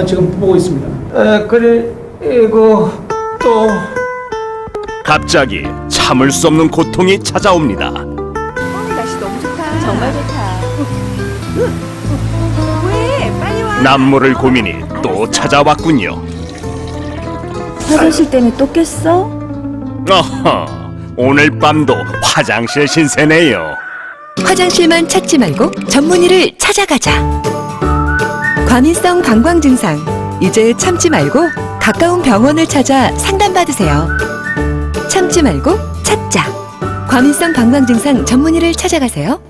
지금 보고 있습니다. 그리고 또 갑자기 참을 수 없는 고통이 찾아옵니다. 날씨 너무 좋다. 정말 좋다. 왜? 빨리 와. 남모를 고민이 또 찾아왔군요. 화장실 때문에 또 깼어? 어허, 오늘 밤도 화장실 신세네요. 화장실만 찾지 말고 전문의를 찾아가자. 과민성 방광 증상, 이제 참지 말고 가까운 병원을 찾아 상담받으세요. 참지 말고 찾자. 과민성 방광 증상 전문의를 찾아가세요.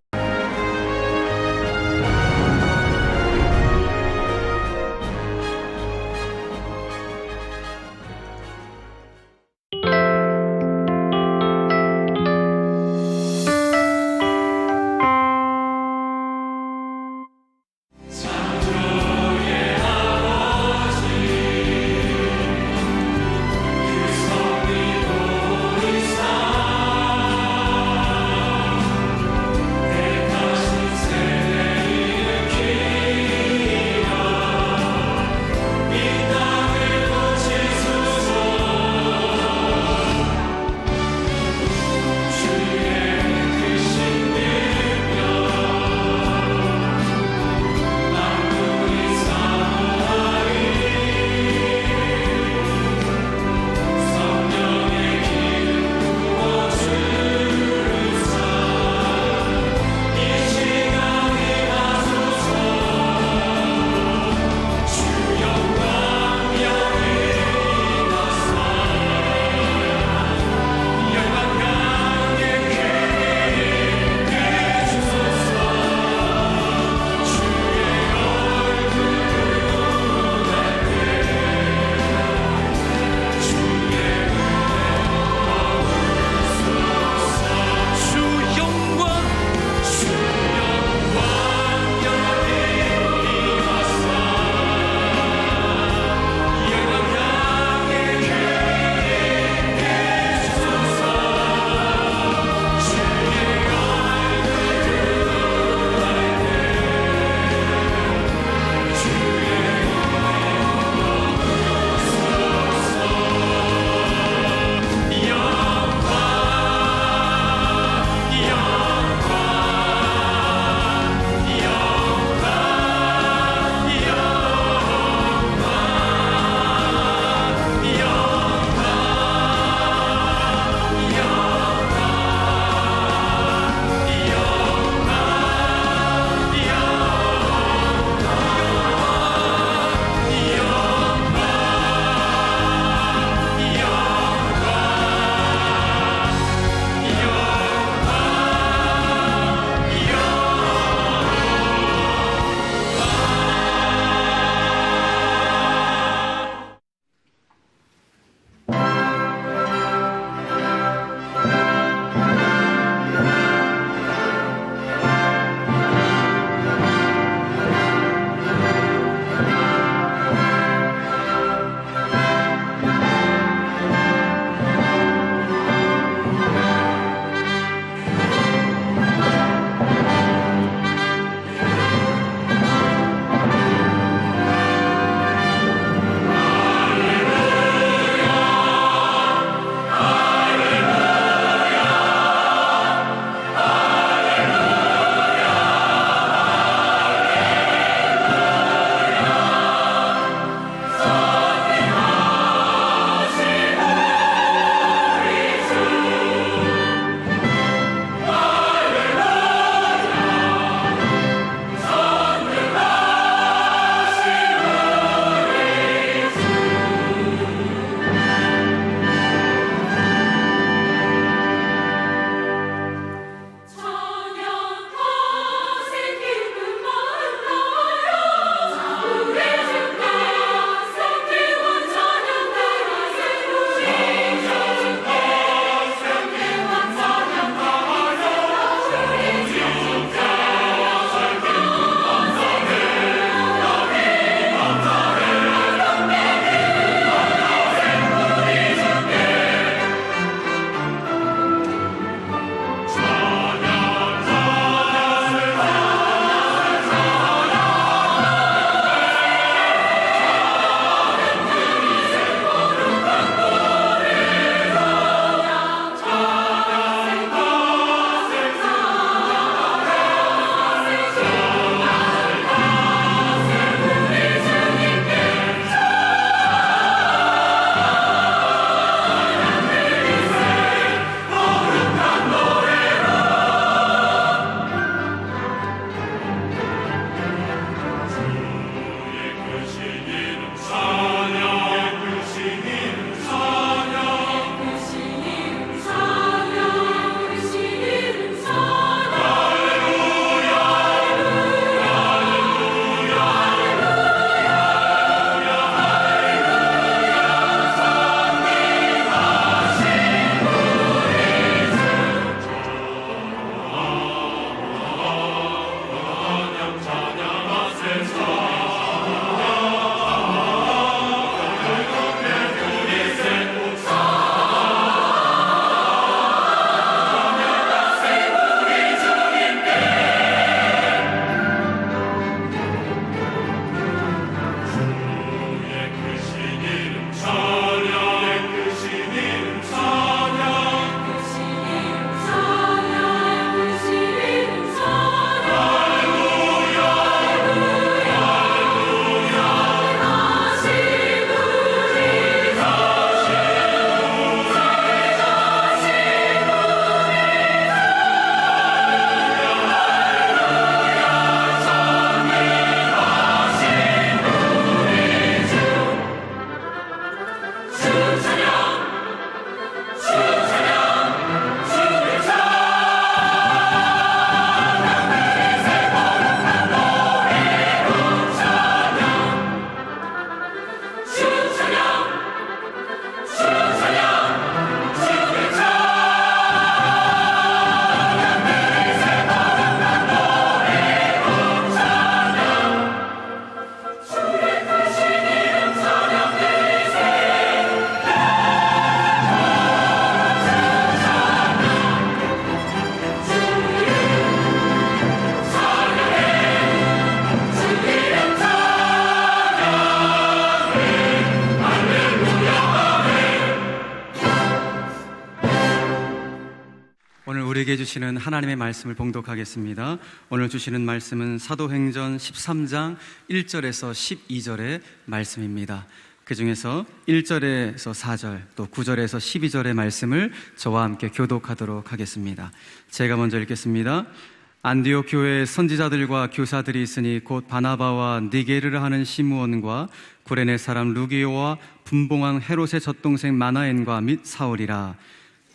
우리에게 주시는 하나님의 말씀을 봉독하겠습니다. 오늘 주시는 말씀은 사도행전 13장 1절에서 12절의 말씀입니다. 그 중에서 1절에서 4절 또 9절에서 12절의 말씀을 저와 함께 교독하도록 하겠습니다. 제가 먼저 읽겠습니다. 안디옥 교회에 선지자들과 교사들이 있으니 곧 바나바와 니게르를 하는 시므온과 구레네 사람 루기오와 분봉왕 헤롯의 젖동생 마나엔과 및 사울이라.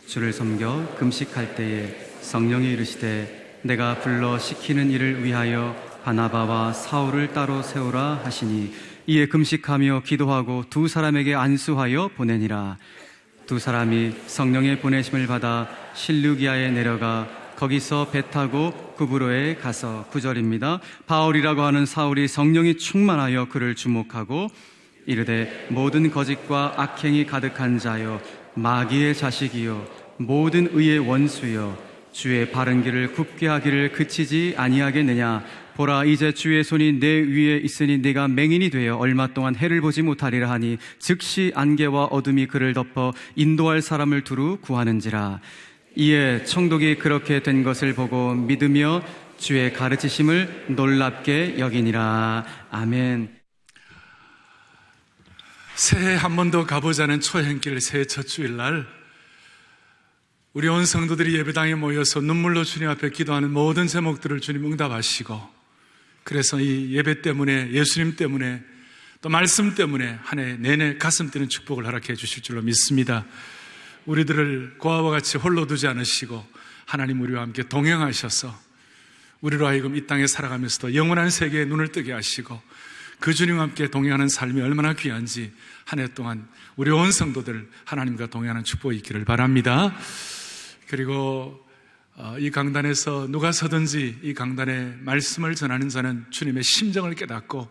주를 섬겨 금식할 때에 성령이 이르시되 내가 불러 시키는 일을 위하여 바나바와 사울을 따로 세우라 하시니 이에 금식하며 기도하고 두 사람에게 안수하여 보내니라. 두 사람이 성령의 보내심을 받아 실루기아에 내려가 거기서 배 타고 구브로에 가서 9절입니다. 바울이라고 하는 사울이 성령이 충만하여 그를 주목하고 이르되 모든 거짓과 악행이 가득한 자여 마귀의 자식이요 모든 의의 원수여 주의 바른 길을 굽게 하기를 그치지 아니하겠느냐. 보라 이제 주의 손이 내 위에 있으니 네가 맹인이 되어 얼마 동안 해를 보지 못하리라 하니 즉시 안개와 어둠이 그를 덮어 인도할 사람을 두루 구하는지라. 이에 총독이 그렇게 된 것을 보고 믿으며 주의 가르치심을 놀랍게 여기니라. 아멘. 새해 한 번 더 가보자는 초행길 새해 첫 주일날 우리 온 성도들이 예배당에 모여서 눈물로 주님 앞에 기도하는 모든 제목들을 주님 응답하시고, 그래서 이 예배 때문에, 예수님 때문에, 또 말씀 때문에 한 해 내내 가슴 뛰는 축복을 허락해 주실 줄로 믿습니다. 우리들을 고아와 같이 홀로 두지 않으시고 하나님 우리와 함께 동행하셔서 우리로 하여금 이 땅에 살아가면서도 영원한 세계에 눈을 뜨게 하시고 그 주님과 함께 동행하는 삶이 얼마나 귀한지 한 해 동안 우리 온 성도들 하나님과 동행하는 축복이 있기를 바랍니다. 그리고 이 강단에서 누가 서든지 이 강단의 말씀을 전하는 자는 주님의 심정을 깨닫고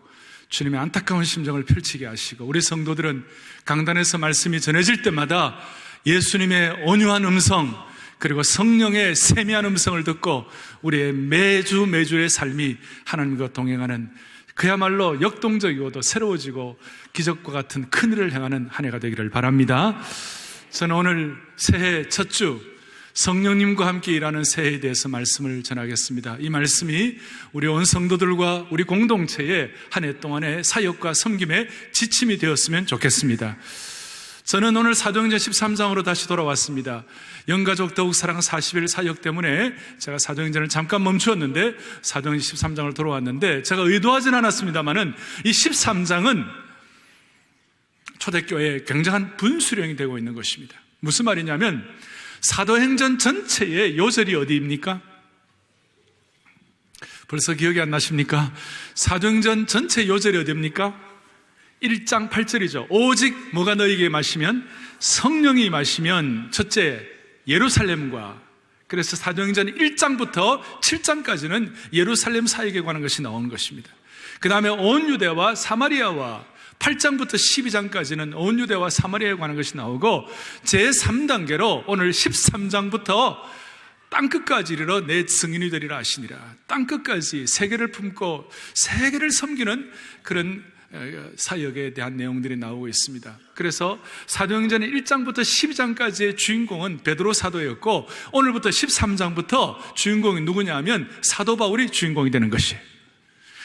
주님의 안타까운 심정을 펼치게 하시고, 우리 성도들은 강단에서 말씀이 전해질 때마다 예수님의 온유한 음성 그리고 성령의 세미한 음성을 듣고 우리의 매주의 삶이 하나님과 동행하는 그야말로 역동적이고도 새로워지고 기적과 같은 큰일을 행하는 한 해가 되기를 바랍니다. 저는 오늘 새해 첫 주 성령님과 함께 일하는 새해에 대해서 말씀을 전하겠습니다. 이 말씀이 우리 온 성도들과 우리 공동체의 한 해 동안의 사역과 섬김의 지침이 되었으면 좋겠습니다. 저는 오늘 사도행전 13장으로 다시 돌아왔습니다. 영가족 더욱 사랑 40일 사역 때문에 제가 사도행전을 잠깐 멈추었는데 사도행전 13장을 돌아왔는데, 제가 의도하진 않았습니다만은 이 13장은 초대교회에 굉장한 분수령이 되고 있는 것입니다. 무슨 말이냐면 사도행전 전체의 요절이 어디입니까? 벌써 기억이 안 나십니까? 사도행전 전체 요절이 어디입니까? 1장 8절이죠. 오직 뭐가 너희에게 마시면 성령이 마시면, 첫째 예루살렘과, 그래서 사도행전 1장부터 7장까지는 예루살렘 사역에 관한 것이 나오는 것입니다. 그 다음에 온 유대와 사마리아와 8장부터 12장까지는 온 유대와 사마리아에 관한 것이 나오고, 제3단계로 오늘 13장부터 땅끝까지 이르러 내 증인이 되리라 하시니라. 땅끝까지 세계를 품고 세계를 섬기는 그런 사역에 대한 내용들이 나오고 있습니다. 그래서 사도행전의 1장부터 12장까지의 주인공은 베드로 사도였고, 오늘부터 13장부터 주인공이 누구냐 하면 사도 바울이 주인공이 되는 것이에요.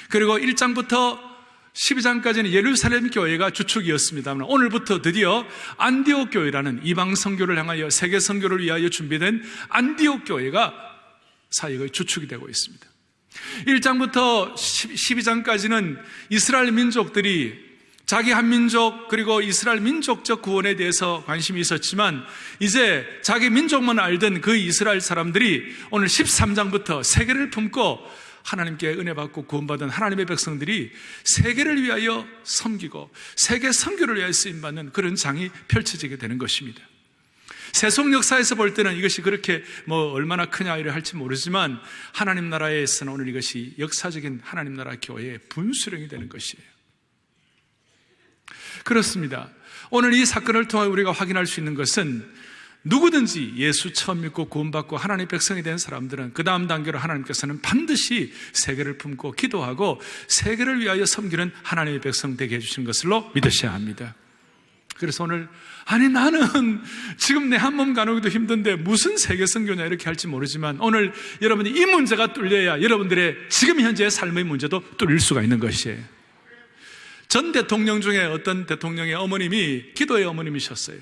그리고 1장부터 12장까지는 예루살렘 교회가 주축이었습니다만, 오늘부터 드디어 안디옥 교회라는 이방 선교를 향하여 세계 선교를 위하여 준비된 안디옥 교회가 사역의 주축이 되고 있습니다. 1장부터 12장까지는 이스라엘 민족들이 자기 한민족 그리고 이스라엘 민족적 구원에 대해서 관심이 있었지만, 이제 자기 민족만 알던 그 이스라엘 사람들이 오늘 13장부터 세계를 품고 하나님께 은혜 받고 구원받은 하나님의 백성들이 세계를 위하여 섬기고 세계 선교를 위하여 쓰임받는 그런 장이 펼쳐지게 되는 것입니다. 세속 역사에서 볼 때는 이것이 그렇게 얼마나 크냐 이래 할지 모르지만, 하나님 나라에서는 오늘 이것이 역사적인 하나님 나라 교회의 분수령이 되는 것이에요. 그렇습니다. 오늘 이 사건을 통해 우리가 확인할 수 있는 것은, 누구든지 예수 처음 믿고 구원받고 하나님의 백성이 된 사람들은 그 다음 단계로 하나님께서는 반드시 세계를 품고 기도하고 세계를 위하여 섬기는 하나님의 백성 되게 해주신 것으로 믿으셔야 합니다. 그래서 오늘 아니 나는 지금 내 한 몸 가누기도 힘든데 무슨 세계 선교냐 이렇게 할지 모르지만 오늘 여러분이 이 문제가 뚫려야 여러분들의 지금 현재의 삶의 문제도 뚫릴 수가 있는 것이에요. 전 대통령 중에 어떤 대통령의 어머님이 기도의 어머님이셨어요.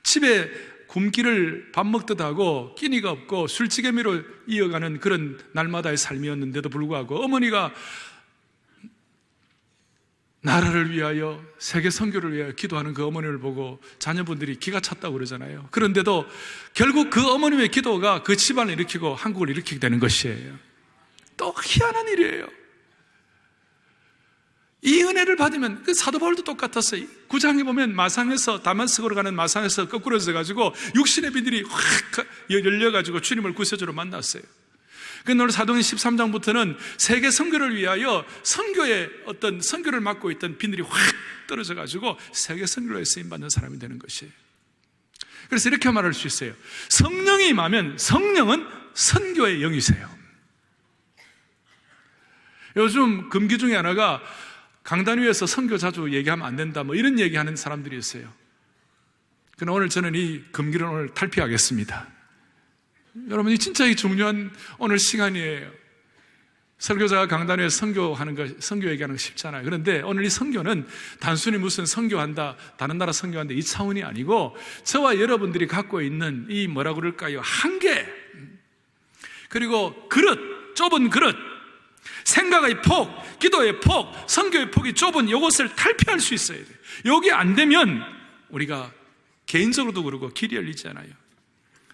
집에 굶기를 밥 먹듯 하고 끼니가 없고 술찌개미로 이어가는 그런 날마다의 삶이었는데도 불구하고 어머니가 나라를 위하여 세계 선교를 위하여 기도하는 그 어머님을 보고 자녀분들이 기가 찼다고 그러잖아요. 그런데도 결국 그 어머님의 기도가 그 집안을 일으키고 한국을 일으키게 되는 것이에요. 또 희한한 일이에요. 이 은혜를 받으면 그 사도 바울도 똑같았어요. 9장에 보면 마상에서 다마스크로 가는 마상에서 거꾸로져 가지고 육신의 비늘이 확 열려 가지고 주님을 구세주로 만났어요. 그런데 오늘 사도행전 13장부터는 세계 선교를 위하여 선교의 어떤 선교를 맡고 있던 비늘이 확 떨어져 가지고 세계 선교에 쓰임 받는 사람이 되는 것이에요. 그래서 이렇게 말할 수 있어요. 성령이 임하면 성령은 선교의 영이세요. 요즘 금기 중에 하나가 강단 위에서 선교 자주 얘기하면 안 된다 뭐 이런 얘기하는 사람들이 있어요. 그러나 오늘 저는 이 금기를 오늘 탈피하겠습니다. 여러분, 이 진짜 이 중요한 오늘 시간이에요. 설교자가 강단 위에서 선교하는 거, 선교 얘기하는 거 쉽잖아요. 그런데 오늘 이 선교는 단순히 무슨 선교한다, 다른 나라 선교한다 이 차원이 아니고 저와 여러분들이 갖고 있는 이 뭐라 그럴까요? 한계, 그리고 그릇, 좁은 그릇, 생각의 폭, 기도의 폭, 선교의 폭이 좁은 이것을 탈피할 수 있어야 돼요. 여기 안 되면 우리가 개인적으로도 그러고 길이 열리지 않아요.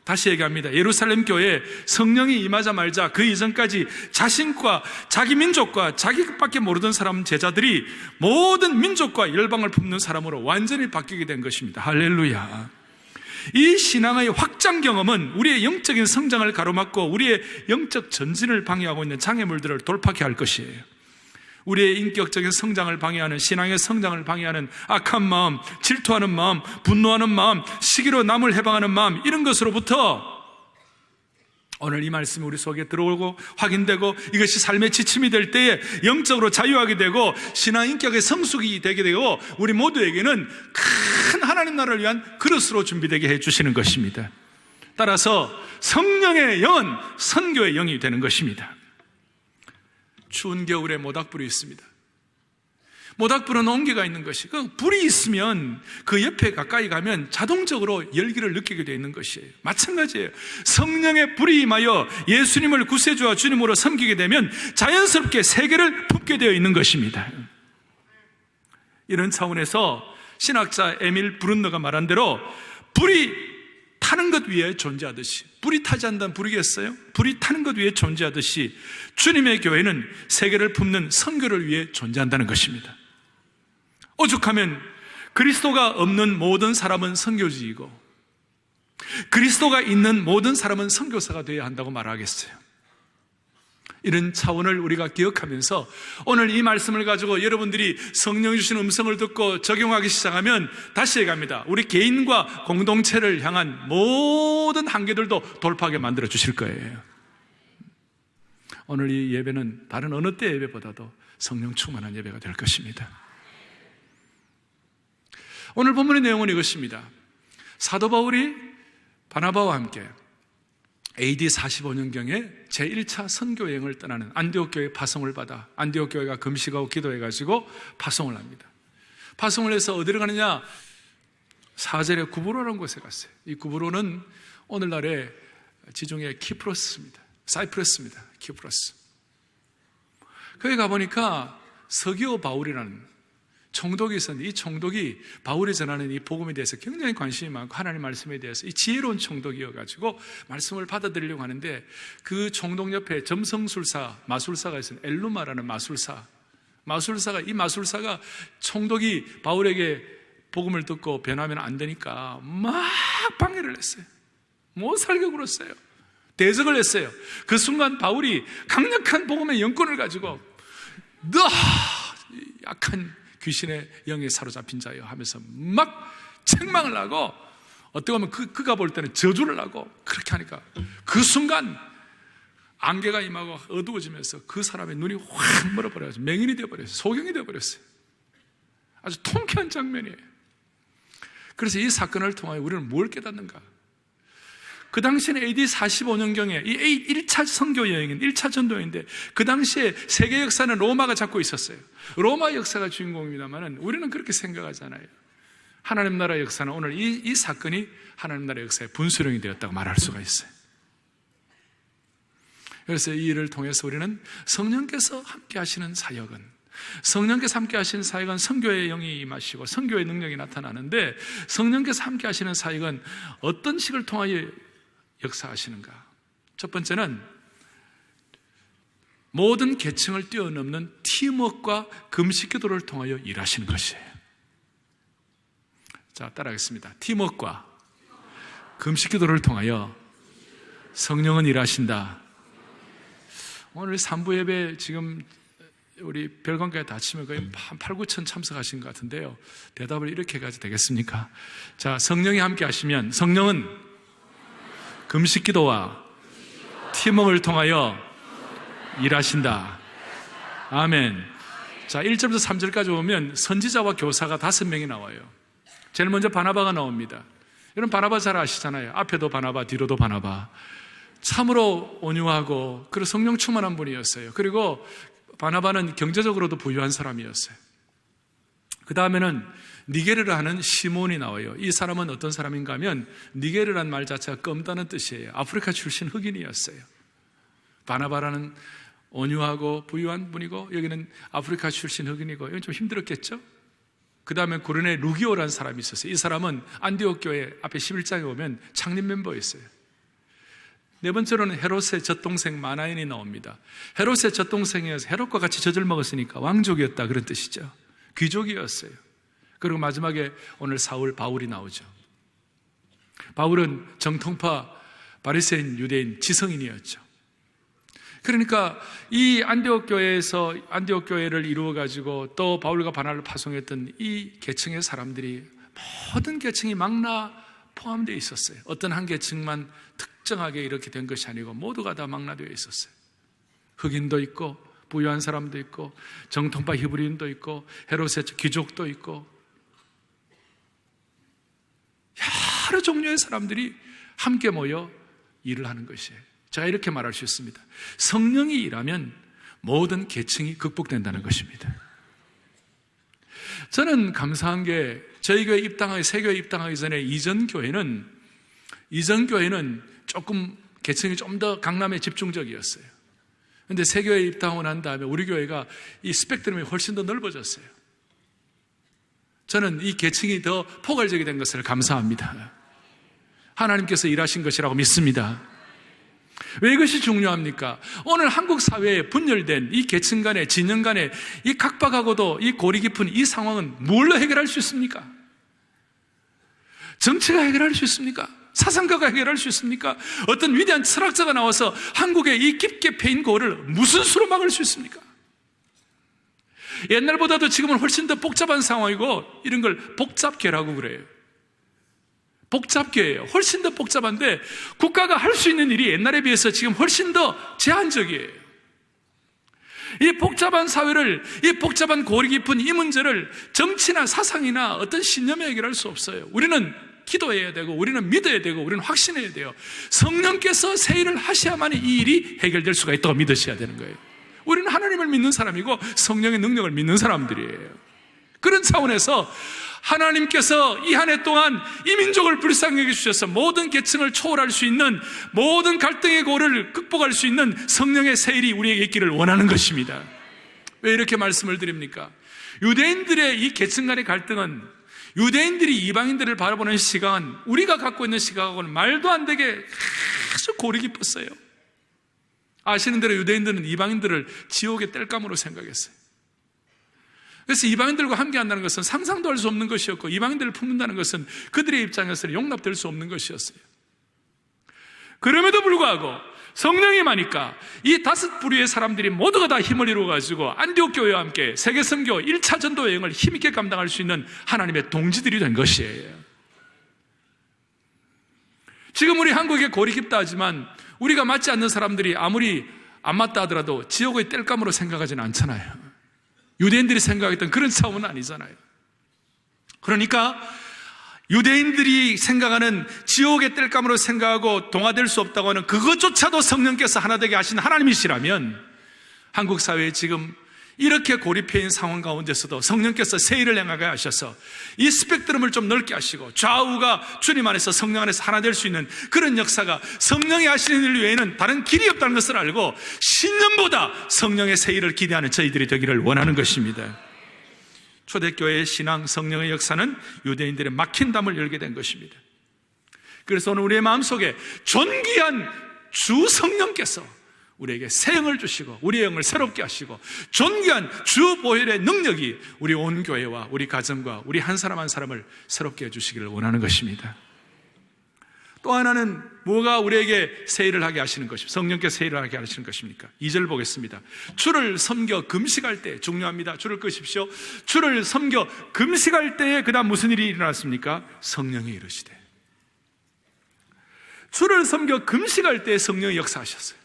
다시 얘기합니다. 예루살렘 교회에 성령이 임하자마자 그 이전까지 자신과 자기 민족과 자기밖에 모르던 사람 제자들이 모든 민족과 열방을 품는 사람으로 완전히 바뀌게 된 것입니다. 할렐루야. 이 신앙의 확장 경험은 우리의 영적인 성장을 가로막고 우리의 영적 전진을 방해하고 있는 장애물들을 돌파케 할 것이에요. 우리의 인격적인 성장을 방해하는, 신앙의 성장을 방해하는 악한 마음, 질투하는 마음, 분노하는 마음, 시기로 남을 해방하는 마음, 이런 것으로부터 오늘 이 말씀이 우리 속에 들어오고 확인되고 이것이 삶의 지침이 될 때에 영적으로 자유하게 되고 신앙 인격의 성숙이 되게 되고 우리 모두에게는 큰 하나님 나라를 위한 그릇으로 준비되게 해주시는 것입니다. 따라서 성령의 영은 선교의 영이 되는 것입니다. 추운 겨울에 모닥불이 있습니다. 모닥불은 온기가 있는 것이, 그 불이 있으면 그 옆에 가까이 가면 자동적으로 열기를 느끼게 되어 있는 것이에요. 마찬가지예요. 성령의 불이 임하여 예수님을 구세주와 주님으로 섬기게 되면 자연스럽게 세계를 품게 되어 있는 것입니다. 이런 차원에서 신학자 에밀 브룬너가 말한 대로 불이 타는 것 위에 존재하듯이, 불이 타지 않는다면 부르겠어요? 불이 타는 것 위에 존재하듯이 주님의 교회는 세계를 품는 선교를 위해 존재한다는 것입니다. 오죽하면 그리스도가 없는 모든 사람은 선교지이고 그리스도가 있는 모든 사람은 선교사가 되어야 한다고 말하겠어요. 이런 차원을 우리가 기억하면서 오늘 이 말씀을 가지고 여러분들이 성령이 주신 음성을 듣고 적용하기 시작하면 다시 얘기합니다. 우리 개인과 공동체를 향한 모든 한계들도 돌파하게 만들어 주실 거예요. 오늘 이 예배는 다른 어느 때 예배보다도 성령 충만한 예배가 될 것입니다. 오늘 본문의 내용은 이것입니다. 사도 바울이 바나바와 함께 AD 45년경에 제1차 선교여행을 떠나는 안디옥 교회 파송을 받아 안디옥 교회가 금식하고 기도해가지고 파송을 합니다. 파송을 해서 어디로 가느냐? 사절의 구브로라는 곳에 갔어요. 이 구브로는 오늘날의 지중해 키프로스입니다. 사이프러스입니다. 키프로스. 거기 가보니까 서기오 바울이라는 총독이 있었는데 이 총독이 바울이 전하는 이 복음에 대해서 굉장히 관심이 많고 하나님 말씀에 대해서 이 지혜로운 총독이어가지고 말씀을 받아들이려고 하는데 그 총독 옆에 점성술사, 마술사가 있어요. 엘루마라는 마술사가 이 마술사가 총독이 바울에게 복음을 듣고 변하면 안 되니까 막 방해를 했어요. 못 살게 굴었어요. 대적을 했어요. 그 순간 바울이 강력한 복음의 영권을 가지고 너 약한 귀신의 영에 사로잡힌 자여 하면서 막 책망을 하고 어떻게 보면 그가 볼 때는 저주를 하고 그렇게 하니까 그 순간 안개가 임하고 어두워지면서 그 사람의 눈이 확 멀어버려서 맹인이 되어버렸어요. 소경이 되어버렸어요. 아주 통쾌한 장면이에요. 그래서 이 사건을 통하여 우리는 뭘 깨닫는가? 그 당시에는 AD 45년경에 이 1차 선교 여행인 1차 전도인데 그 당시에 세계 역사는 로마가 잡고 있었어요. 로마 역사가 주인공입니다만 우리는 그렇게 생각하잖아요. 하나님 나라 역사는 오늘 이 사건이 하나님 나라 역사의 분수령이 되었다고 말할 수가 있어요. 그래서 이 일을 통해서 우리는 성령께서 함께 하시는 사역은 선교의 영이 임하시고 선교의 능력이 나타나는데 성령께서 함께 하시는 사역은 어떤 식을 통하여 역사하시는가? 첫 번째는 모든 계층을 뛰어넘는 팀워크와 금식 기도를 통하여 일하시는 것이에요. 자, 따라하겠습니다. 팀워크와 금식 기도를 통하여 성령은 일하신다. 오늘 3부 예배 지금 우리 별관까지 다 치면 거의 한 8, 9천 참석하신 것 같은데요. 대답을 이렇게 가도 되겠습니까? 자, 성령이 함께 하시면 성령은 금식 기도와 팀워크를 통하여 일하신다. 아멘. 자, 1절부터 3절까지 오면 선지자와 교사가 5명이 나와요. 제일 먼저 바나바가 나옵니다. 여러분 바나바 잘 아시잖아요. 앞에도 바나바, 뒤로도 바나바. 참으로 온유하고 그리고 성령 충만한 분이었어요. 그리고 바나바는 경제적으로도 부유한 사람이었어요. 그 다음에는 니게르라 하는 시몬이 나와요. 이 사람은 어떤 사람인가 하면 니게르라는 말 자체가 껌다는 뜻이에요. 아프리카 출신 흑인이었어요. 바나바라는 온유하고 부유한 분이고 여기는 아프리카 출신 흑인이고 이건 좀 힘들었겠죠? 그 다음에 고르네 루기오라는 사람이 있었어요. 이 사람은 안디옥 교회 앞에 11장에 보면 창립 멤버였어요. 네 번째로는 헤롯의 젖동생 마나엔이 나옵니다. 헤롯의 젖동생이어서 헤롯과 같이 젖을 먹었으니까 왕족이었다 그런 뜻이죠. 귀족이었어요. 그리고 마지막에 오늘 바울이 나오죠. 바울은 정통파 바리새인 유대인 지성인이었죠. 그러니까 이 안디옥 교회를 이루어 가지고 또 바울과 바나바를 파송했던 이 계층의 사람들이 모든 계층이 망라 포함되어 있었어요. 어떤 한 계층만 특정하게 이렇게 된 것이 아니고 모두가 다 망라되어 있었어요. 흑인도 있고 부유한 사람도 있고 정통파 히브리인도 있고 헤롯의 귀족도 있고 여러 종류의 사람들이 함께 모여 일을 하는 것이에요. 제가 이렇게 말할 수 있습니다. 성령이 일하면 모든 계층이 극복된다는 것입니다. 저는 감사한 게 저희 교회 새교회 입당하기 전에 이전 교회는 조금 계층이 좀 더 강남에 집중적이었어요. 그런데 새교회에 입당하고 난 다음에 우리 교회가 이 스펙트럼이 훨씬 더 넓어졌어요. 저는 이 계층이 더 포괄적이 된 것을 감사합니다. 하나님께서 일하신 것이라고 믿습니다. 왜 이것이 중요합니까? 오늘 한국 사회에 분열된 이 계층 간의 진영 간의 이 각박하고도 이 골이 깊은 이 상황은 뭘로 해결할 수 있습니까? 정치가 해결할 수 있습니까? 사상가가 해결할 수 있습니까? 어떤 위대한 철학자가 나와서 한국의 이 깊게 패인 고를 무슨 수로 막을 수 있습니까? 옛날보다도 지금은 훨씬 더 복잡한 상황이고 이런 걸 복잡계라고 그래요. 복잡계예요. 훨씬 더 복잡한데 국가가 할 수 있는 일이 옛날에 비해서 지금 훨씬 더 제한적이에요. 이 복잡한 사회를, 이 복잡한 고리 깊은 이 문제를 정치나 사상이나 어떤 신념에 해결할 수 없어요. 우리는 기도해야 되고 우리는 믿어야 되고 우리는 확신해야 돼요. 성령께서 새 일을 하셔야만 이 일이 해결될 수가 있다고 믿으셔야 되는 거예요. 우리는 하나님을 믿는 사람이고 성령의 능력을 믿는 사람들이에요. 그런 차원에서 하나님께서 이 한 해 동안 이 민족을 불쌍히 여겨주셔서 모든 계층을 초월할 수 있는, 모든 갈등의 고를 극복할 수 있는 성령의 새 일이 우리에게 있기를 원하는 것입니다. 왜 이렇게 말씀을 드립니까? 유대인들의 이 계층 간의 갈등은, 유대인들이 이방인들을 바라보는 시각은 우리가 갖고 있는 시각하고는 말도 안 되게 아주 골이 깊었어요. 아시는 대로 유대인들은 이방인들을 지옥의 땔감으로 생각했어요. 그래서 이방인들과 함께 한다는 것은 상상도 할 수 없는 것이었고, 이방인들을 품는다는 것은 그들의 입장에서는 용납될 수 없는 것이었어요. 그럼에도 불구하고 성령이 임하니까 이 5 부류의 사람들이 모두가 다 힘을 이루어가지고 안디옥 교회와 함께 세계 선교 1차 전도 여행을 힘있게 감당할 수 있는 하나님의 동지들이 된 것이에요. 지금 우리 한국에 골이 깊다 하지만 우리가 맞지 않는 사람들이 아무리 안 맞다 하더라도 지옥의 땔감으로 생각하지는 않잖아요. 유대인들이 생각했던 그런 차원은 아니잖아요. 그러니까 유대인들이 생각하는 지옥의 땔감으로 생각하고 동화될 수 없다고 하는 그것조차도 성령께서 하나 되게 하신 하나님이시라면 한국 사회에 지금 이렇게 고립해 있는 상황 가운데서도 성령께서 새 일을 행하게 하셔서 이 스펙트럼을 좀 넓게 하시고 좌우가 주님 안에서 성령 안에서 하나 될 수 있는 그런 역사가 성령이 하시는 일 외에는 다른 길이 없다는 것을 알고 신년보다 성령의 새 일을 기대하는 저희들이 되기를 원하는 것입니다. 초대교회의 신앙 성령의 역사는 유대인들의 막힌 담을 열게 된 것입니다. 그래서 오늘 우리의 마음속에 존귀한 주 성령께서 우리에게 새 영을 주시고 우리의 영을 새롭게 하시고 존귀한 주 보혈의 능력이 우리 온 교회와 우리 가정과 우리 한 사람 한 사람을 새롭게 해주시기를 원하는 것입니다. 또 하나는 뭐가 우리에게 새 일을 하게 하시는 것입니까? 성령께서 새 일을 하게 하시는 것입니까? 2절 보겠습니다. 주를 섬겨 금식할 때, 중요합니다. 주를 끄십시오. 주를 섬겨 금식할 때에 그 다음 무슨 일이 일어났습니까? 성령이 이르시되. 주를 섬겨 금식할 때에 성령이 역사하셨어요.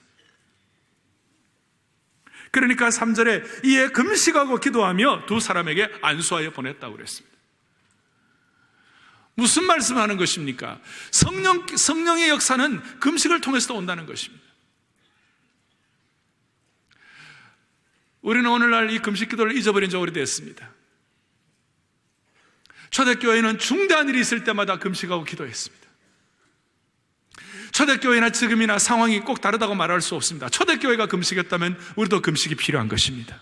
그러니까 3절에 이에 금식하고 기도하며 두 사람에게 안수하여 보냈다고 그랬습니다. 무슨 말씀을 하는 것입니까? 성령의 역사는 금식을 통해서도 온다는 것입니다. 우리는 오늘날 이 금식 기도를 잊어버린 지 오래됐습니다. 초대교회는 중대한 일이 있을 때마다 금식하고 기도했습니다. 초대교회나 지금이나 상황이 꼭 다르다고 말할 수 없습니다. 초대교회가 금식했다면 우리도 금식이 필요한 것입니다.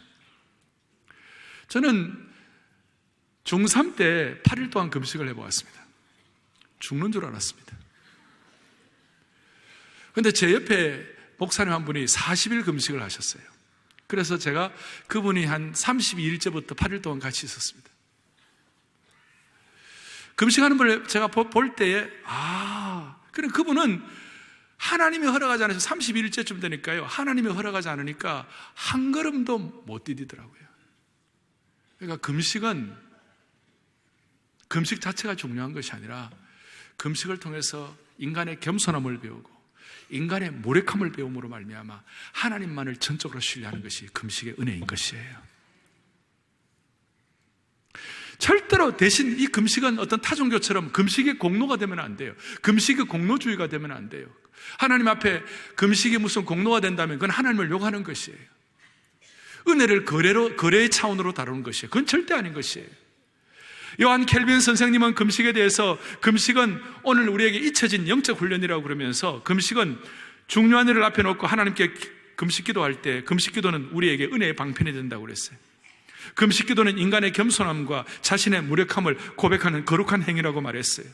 저는 중3 때 8일 동안 금식을 해보았습니다. 죽는 줄 알았습니다. 그런데 제 옆에 목사님 한 분이 40일 금식을 하셨어요. 그래서 제가 그분이 한 32일째부터 8일 동안 같이 있었습니다. 금식하는 분을 제가 볼 때에 그럼 그분은 하나님이 허락하지 않으셔서 31일째쯤 되니까요, 하나님이 허락하지 않으니까 한 걸음도 못 디디더라고요. 그러니까 금식 자체가 중요한 것이 아니라 금식을 통해서 인간의 겸손함을 배우고 인간의 무력함을 배움으로 말미암아 하나님만을 전적으로 신뢰하는 것이 금식의 은혜인 것이에요. 절대로 대신 이 금식은 어떤 타종교처럼 금식의 공로가 되면 안 돼요. 금식의 공로주의가 되면 안 돼요. 하나님 앞에 금식이 무슨 공로가 된다면 그건 하나님을 욕하는 것이에요. 은혜를 거래의 차원으로 다루는 것이에요. 그건 절대 아닌 것이에요. 요한 켈빈 선생님은 금식에 대해서 금식은 오늘 우리에게 잊혀진 영적 훈련이라고 그러면서 금식은 중요한 일을 앞에 놓고 하나님께 금식 기도할 때 금식 기도는 우리에게 은혜의 방편이 된다고 그랬어요. 금식 기도는 인간의 겸손함과 자신의 무력함을 고백하는 거룩한 행위라고 말했어요.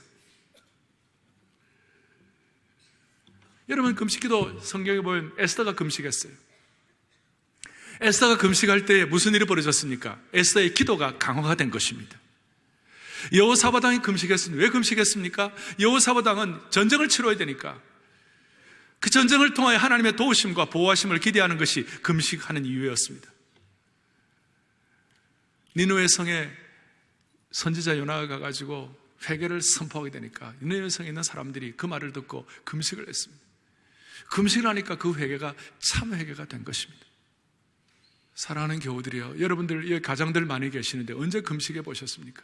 여러분, 금식 기도 성경에 보면 에스더가 금식했어요. 에스더가 금식할 때 무슨 일이 벌어졌습니까? 에스더의 기도가 강화가 된 것입니다. 여호사밧 왕이 금식했습니다. 왜 금식했습니까? 여호사밧 왕은 전쟁을 치러야 되니까 그 전쟁을 통하여 하나님의 도우심과 보호하심을 기대하는 것이 금식하는 이유였습니다. 니느웨 성에 선지자 요나가 가가지고 회개를 선포하게 되니까 니느웨 성에 있는 사람들이 그 말을 듣고 금식을 했습니다. 금식을 하니까 그 회개가 참 회개가 된 것입니다. 사랑하는 교우들이요, 여러분들 이 가정들 많이 계시는데 언제 금식해 보셨습니까?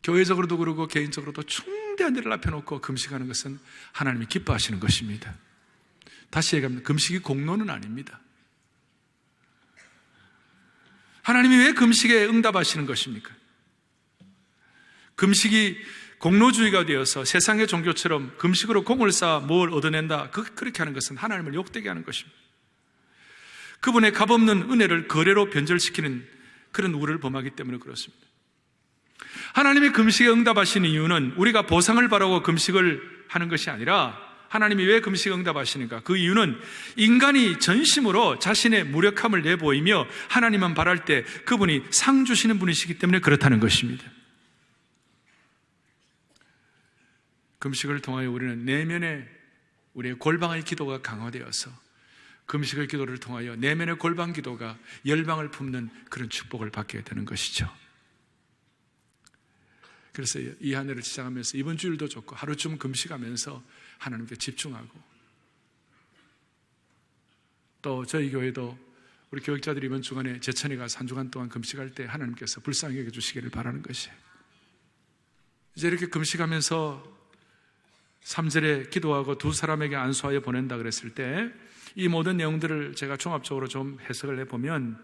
교회적으로도 그러고 개인적으로도 중대한 일을 앞에 놓고 금식하는 것은 하나님이 기뻐하시는 것입니다. 다시 얘기합니다. 금식이 공로는 아닙니다. 하나님이 왜 금식에 응답하시는 것입니까? 금식이 공로주의가 되어서 세상의 종교처럼 금식으로 공을 쌓아 뭘 얻어낸다, 그렇게 하는 것은 하나님을 욕되게 하는 것입니다. 그분의 값없는 은혜를 거래로 변절시키는 그런 우를 범하기 때문에 그렇습니다. 하나님이 금식에 응답하시는 이유는 우리가 보상을 바라고 금식을 하는 것이 아니라, 하나님이 왜 금식에 응답하시는가? 그 이유는 인간이 전심으로 자신의 무력함을 내보이며 하나님만 바랄 때 그분이 상 주시는 분이시기 때문에 그렇다는 것입니다. 금식을 통하여 우리는 내면의 우리의 골방의 기도가 강화되어서 금식의 기도를 통하여 내면의 골방 기도가 열방을 품는 그런 축복을 받게 되는 것이죠. 그래서 이 한 해를 시작하면서 이번 주일도 좋고 하루쯤 금식하면서 하나님께 집중하고, 또 저희 교회도 우리 교육자들이 이번 주간에 제천에 가서 한 주간 동안 금식할 때 하나님께서 불쌍히 여겨주시기를 바라는 것이에요. 이제 이렇게 금식하면서 3절에 기도하고 두 사람에게 안수하여 보낸다 그랬을 때 이 모든 내용들을 제가 종합적으로 좀 해석을 해보면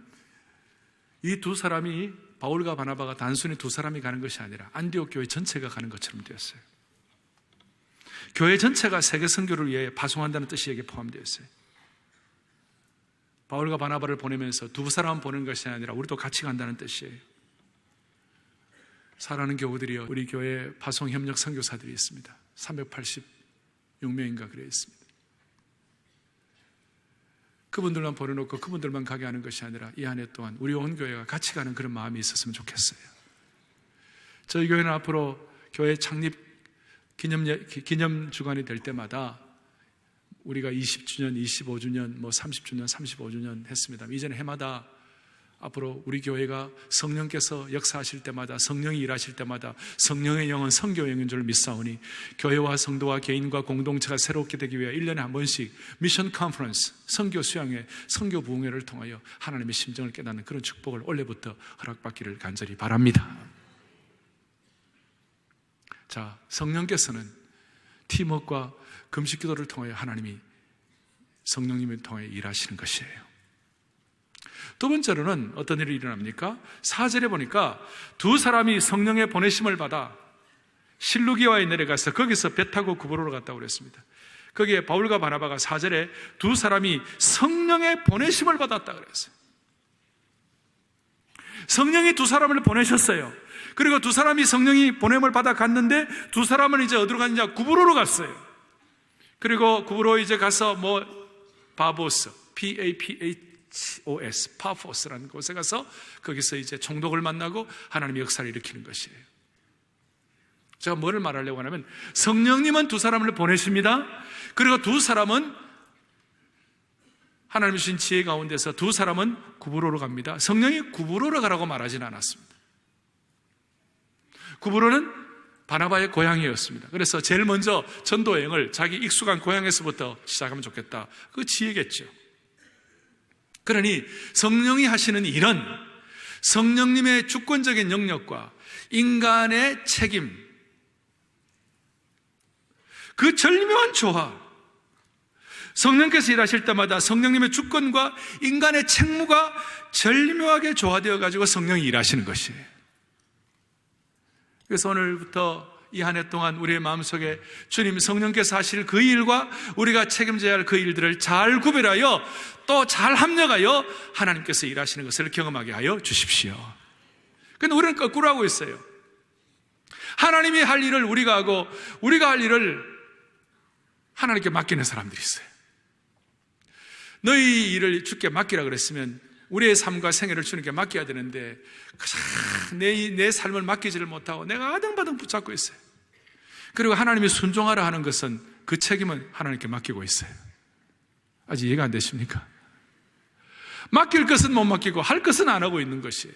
이 두 사람이 바울과 바나바가 단순히 두 사람이 가는 것이 아니라 안디옥 교회 전체가 가는 것처럼 되었어요. 교회 전체가 세계 선교를 위해 파송한다는 뜻이 여기에 포함되어 있어요. 바울과 바나바를 보내면서 두 사람 보내는 것이 아니라 우리도 같이 간다는 뜻이에요. 사랑하는 교우들이여, 우리 교회에 파송 협력 선교사들이 있습니다. 386명인가 그래 있습니다. 그분들만 보내놓고 그분들만 가게 하는 것이 아니라 이 한 해 동안 우리 온 교회가 같이 가는 그런 마음이 있었으면 좋겠어요. 저희 교회는 앞으로 교회 창립 기념 주간이 될 때마다 우리가 20주년, 25주년, 30주년, 35주년 했습니다. 이제는 해마다 앞으로 우리 교회가 성령께서 역사하실 때마다, 성령이 일하실 때마다 성령의 영은 성교의 영인 줄 믿사오니 교회와 성도와 개인과 공동체가 새롭게 되기 위해 1년에 한 번씩 미션 컨퍼런스, 성교 수양회, 성교 부흥회를 통하여 하나님의 심정을 깨닫는 그런 축복을 올해부터 허락받기를 간절히 바랍니다. 자, 성령께서는 팀워크와 금식 기도를 통하여 하나님이 성령님을 통해 일하시는 것이에요. 두 번째로는 어떤 일이 일어납니까? 4절에 보니까 두 사람이 성령의 보내심을 받아 실루기아에 내려가서 거기서 배 타고 구브로로 갔다고 그랬습니다. 거기에 바울과 바나바가 4절에 두 사람이 성령의 보내심을 받았다 그랬어요. 성령이 두 사람을 보내셨어요. 그리고 두 사람이 성령이 보냄을 받아 갔는데 두 사람은 이제 어디로 갔느냐? 구브로로 갔어요. 그리고 구브로 이제 가서 바보스, PAPHOS, 파포스라는 곳에 가서 거기서 이제 총독을 만나고 하나님의 역사를 일으키는 것이에요. 제가 뭐를 말하려고 하냐면 성령님은 두 사람을 보내십니다. 그리고 두 사람은 하나님 주신 지혜 가운데서 두 사람은 구브로로 갑니다. 성령이 구브로로 가라고 말하지는 않았습니다. 구브로는 바나바의 고향이었습니다. 그래서 제일 먼저 전도 여행을 자기 익숙한 고향에서부터 시작하면 좋겠다. 그 지혜겠죠. 그러니 성령이 하시는 일은 성령님의 주권적인 영역과 인간의 책임, 그 절묘한 조화, 성령께서 일하실 때마다 성령님의 주권과 인간의 책무가 절묘하게 조화되어 가지고 성령이 일하시는 것이에요. 그래서 오늘부터 이 한 해 동안 우리의 마음속에 주님 성령께서 하실 그 일과 우리가 책임져야 할 그 일들을 잘 구별하여 또 잘 합력하여 하나님께서 일하시는 것을 경험하게 하여 주십시오. 그런데 우리는 거꾸로 하고 있어요. 하나님이 할 일을 우리가 하고 우리가 할 일을 하나님께 맡기는 사람들이 있어요. 너희 일을 주께 맡기라 그랬으면 우리의 삶과 생애를 주님께 맡겨야 되는데 내 삶을 맡기지를 못하고 내가 아등바등 붙잡고 있어요. 그리고 하나님이 순종하라 하는 것은 그 책임은 하나님께 맡기고 있어요. 아직 이해가 안 되십니까? 맡길 것은 못 맡기고 할 것은 안 하고 있는 것이에요.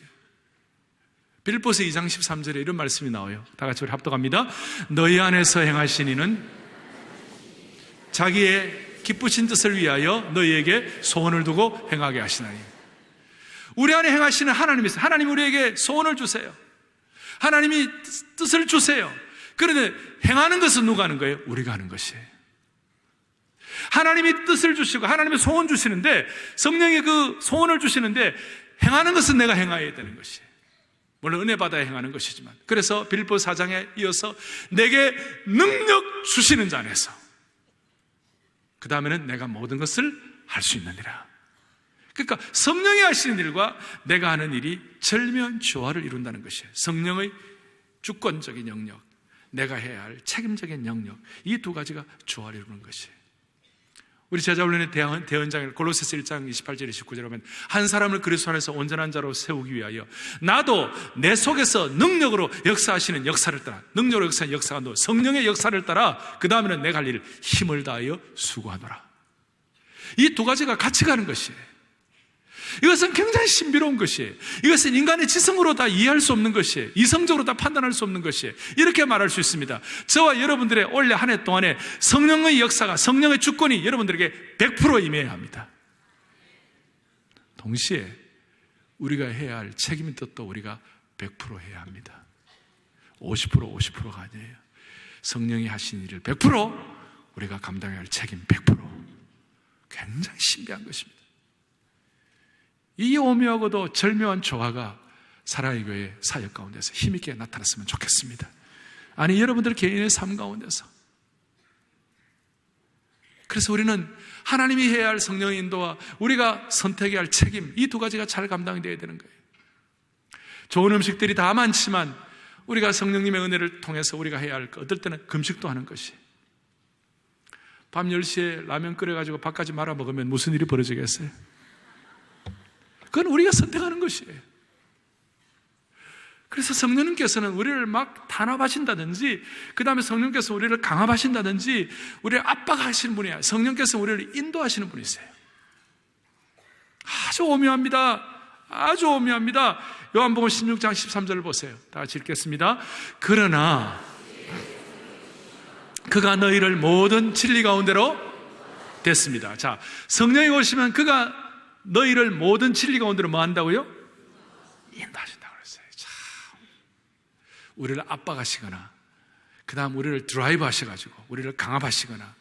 빌립보서 2장 13절에 이런 말씀이 나와요. 다 같이 우리 합독합니다. 너희 안에서 행하신 이는 자기의 기쁘신 뜻을 위하여 너희에게 소원을 두고 행하게 하시나니. 우리 안에 행하시는 하나님이 있어요. 하나님 우리에게 소원을 주세요. 하나님이 뜻을 주세요. 그런데 행하는 것은 누가 하는 거예요? 우리가 하는 것이에요. 하나님이 뜻을 주시고 하나님이 소원 주시는데 성령이 그 소원을 주시는데 행하는 것은 내가 행해야 되는 것이에요. 물론 은혜 받아야 행하는 것이지만, 그래서 빌립보서 4장에 이어서 내게 능력 주시는 자 안에서 그 다음에는 내가 모든 것을 할 수 있느니라. 그러니까 성령이 하시는 일과 내가 하는 일이 절묘한 조화를 이룬다는 것이에요. 성령의 주권적인 영역, 내가 해야 할 책임적인 영역, 이 두 가지가 조화를 이루는 것이에요. 우리 제자훈련의 대헌장에 골로새서 1장 28절 29절에 보면 한 사람을 그리스도 안에서 온전한 자로 세우기 위하여 나도 내 속에서 능력으로 역사하시는 역사를 따라, 능력으로 역사하는 역사가 너 성령의 역사를 따라 그 다음에는 내가 할 일을 힘을 다하여 수고하노라. 이 두 가지가 같이 가는 것이에요. 이것은 굉장히 신비로운 것이에요. 이것은 인간의 지성으로 다 이해할 수 없는 것이에요. 이성적으로 다 판단할 수 없는 것이에요. 이렇게 말할 수 있습니다. 저와 여러분들의 올해 한 해 동안에 성령의 역사가, 성령의 주권이 여러분들에게 100% 임해야 합니다. 동시에 우리가 해야 할 책임의 뜻도 우리가 100% 해야 합니다. 50%가 아니에요. 성령이 하신 일을 100% 우리가 감당해야 할 책임 100%. 굉장히 신비한 것입니다. 이 오묘하고도 절묘한 조화가 사랑의 교회 사역 가운데서 힘있게 나타났으면 좋겠습니다. 아니, 여러분들 개인의 삶 가운데서. 그래서 우리는 하나님이 해야 할 성령의 인도와 우리가 선택해야 할 책임, 이 두 가지가 잘 감당되어야 되는 거예요. 좋은 음식들이 다 많지만 우리가 성령님의 은혜를 통해서 우리가 해야 할 것, 어떨 때는 금식도 하는 것이. 밤 10시에 라면 끓여가지고 밥까지 말아 먹으면 무슨 일이 벌어지겠어요? 그건 우리가 선택하는 것이에요. 그래서 성령님께서는 우리를 막 단합하신다든지, 그 다음에 성령께서 우리를 강압하신다든지, 우리를 압박하시는 분이 아니에요. 성령께서 우리를 인도하시는 분이세요. 아주 오묘합니다. 아주 오묘합니다. 요한복음 16장 13절을 보세요. 다 같이 읽겠습니다. 그러나 그가 너희를 모든 진리 가운데로 됐습니다. 자, 성령이 오시면 그가 너희를 모든 진리 가운데로 뭐 한다고요? 인도하신다고 그랬어요. 참, 우리를 압박하시거나, 그 다음 우리를 드라이브 하셔가지고 우리를 강압하시거나,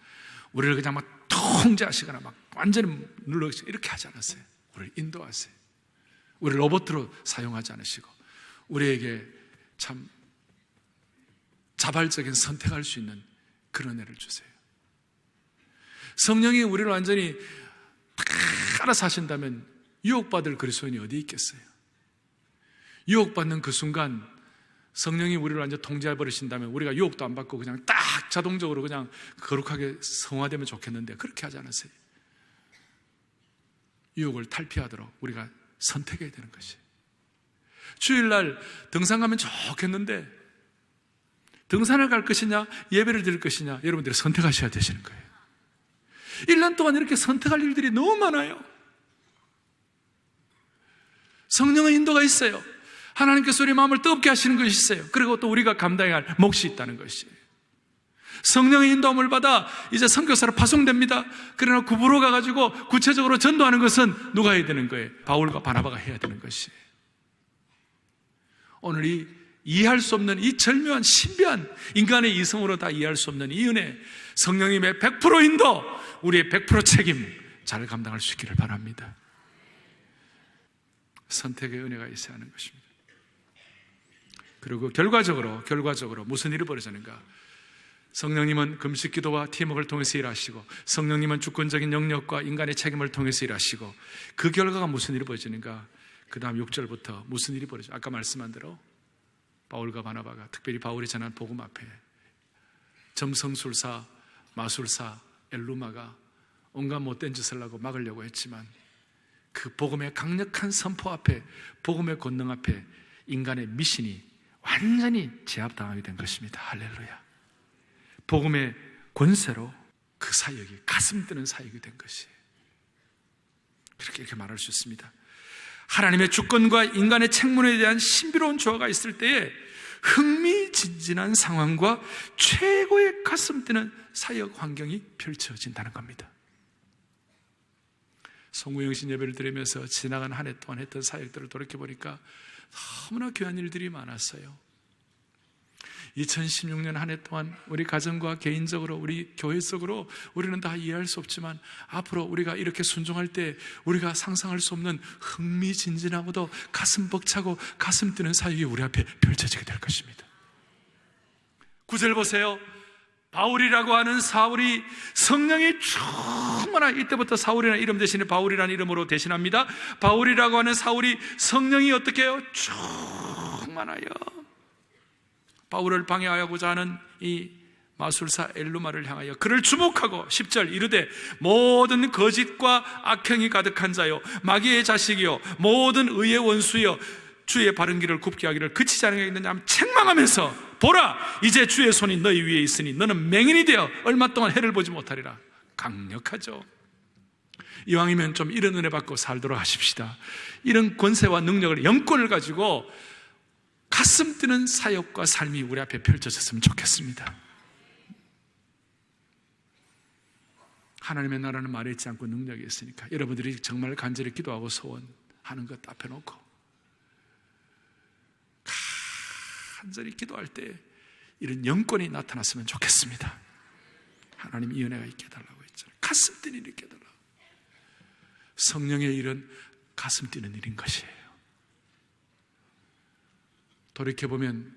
우리를 그냥 막 통제하시거나 막 완전히 눌러주시고 이렇게 하지 않았어요. 우리를 인도하세요. 우리를 로봇으로 사용하지 않으시고 우리에게 참 자발적인 선택할 수 있는 그런 애를 주세요. 성령이 우리를 완전히 다 알아서 하신다면 유혹받을 그리스도인이 어디 있겠어요? 유혹받는 그 순간 성령이 우리를 완전 통제해버리신다면 우리가 유혹도 안 받고 그냥 딱 자동적으로 그냥 거룩하게 성화되면 좋겠는데 그렇게 하지 않으세요. 유혹을 탈피하도록 우리가 선택해야 되는 것이. 주일날 등산 가면 좋겠는데 등산을 갈 것이냐 예배를 드릴 것이냐 여러분들이 선택하셔야 되시는 거예요. 1년 동안 이렇게 선택할 일들이 너무 많아요. 성령의 인도가 있어요. 하나님께서 우리 마음을 뜨겁게 하시는 것이 있어요. 그리고 또 우리가 감당해야 할 몫이 있다는 것이에요. 성령의 인도함을 받아 이제 선교사로 파송됩니다. 그러나 구부로 가가지고 구체적으로 전도하는 것은 누가 해야 되는 거예요? 바울과 바나바가 해야 되는 것이에요. 오늘 이 이해할 수 없는 이 절묘한 신비한 인간의 이성으로 다 이해할 수 없는 이 은혜, 성령님의 100% 인도, 우리의 100% 책임 잘 감당할 수 있기를 바랍니다. 선택의 은혜가 있어야 하는 것입니다. 그리고 결과적으로 무슨 일이 벌어지는가? 성령님은 금식 기도와 팀워크를 통해서 일하시고, 성령님은 주권적인 영역과 인간의 책임을 통해서 일하시고, 그 결과가 무슨 일이 벌어지는가? 그 다음 6절부터 무슨 일이 벌어져? 아까 말씀한 대로 바울과 바나바가, 특별히 바울이 전한 복음 앞에 점성술사, 마술사, 엘루마가 온갖 못된 짓을 하고 막으려고 했지만 그 복음의 강력한 선포 앞에, 복음의 권능 앞에 인간의 미신이 완전히 제압당하게 된 것입니다. 할렐루야. 복음의 권세로 그 사역이 가슴 뜨는 사역이 된 것이에요. 이렇게 말할 수 있습니다. 하나님의 주권과 인간의 책무에 대한 신비로운 조화가 있을 때에 흥미진진한 상황과 최고의 가슴 뜨는 사역 환경이 펼쳐진다는 겁니다. 송구영신 예배를 드리면서 지나간 한 해 동안 했던 사역들을 돌이켜보니까 너무나 귀한 일들이 많았어요. 2016년 한 해 동안 우리 가정과 개인적으로, 우리 교회 속으로 우리는 다 이해할 수 없지만 앞으로 우리가 이렇게 순종할 때 우리가 상상할 수 없는 흥미진진하고도 가슴 벅차고 가슴 뛰는 사역이 우리 앞에 펼쳐지게 될 것입니다. 9절 보세요. 바울이라고 하는 사울이 성령이 충만한, 이때부터 사울이라는 이름 대신에 바울이라는 이름으로 대신합니다. 바울이라고 하는 사울이 성령이 어떻게 해요? 충만하여 바울을 방해하고자 하는 이 마술사 엘루마를 향하여 그를 주목하고 10절 이르되 모든 거짓과 악행이 가득한 자요 마귀의 자식이요 모든 의의 원수요 주의 바른 길을 굽게 하기를 그치지 않겠느냐 하면 책망하면서 보라 이제 주의 손이 너희 위에 있으니 너는 맹인이 되어 얼마 동안 해를 보지 못하리라. 강력하죠. 이왕이면 좀 이런 은혜 받고 살도록 하십시다. 이런 권세와 능력을, 영권을 가지고 가슴 뛰는 사역과 삶이 우리 앞에 펼쳐졌으면 좋겠습니다. 하나님의 나라는 말에 있지 않고 능력이 있으니까 여러분들이 정말 간절히 기도하고 소원하는 것 앞에 놓고 간절히 기도할 때 이런 영권이 나타났으면 좋겠습니다. 하나님 이 은혜가 있게 해달라고 했잖아요. 가슴 뛰는 일이 있게 해달라고. 성령의 일은 가슴 뛰는 일인 것이에요. 돌이켜보면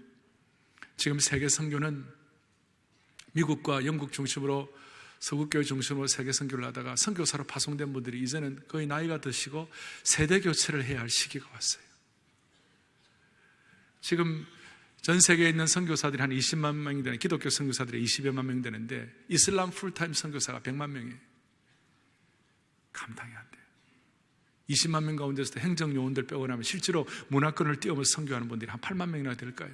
지금 세계 선교는 미국과 영국 중심으로 서구교회 중심으로 세계 선교를 하다가 선교사로 파송된 분들이 이제는 거의 나이가 드시고 세대 교체를 해야 할 시기가 왔어요. 지금 전 세계에 있는 선교사들이 한 20만 명이 되는, 기독교 선교사들이 20여만 명 되는데 이슬람 풀타임 선교사가 100만 명이에요. 감당이 안 돼요. 20만 명 가운데서 행정 요원들 빼고 나면 실제로 문화권을 뛰어넘어 선교하는 분들이 한 8만 명이나 될까요?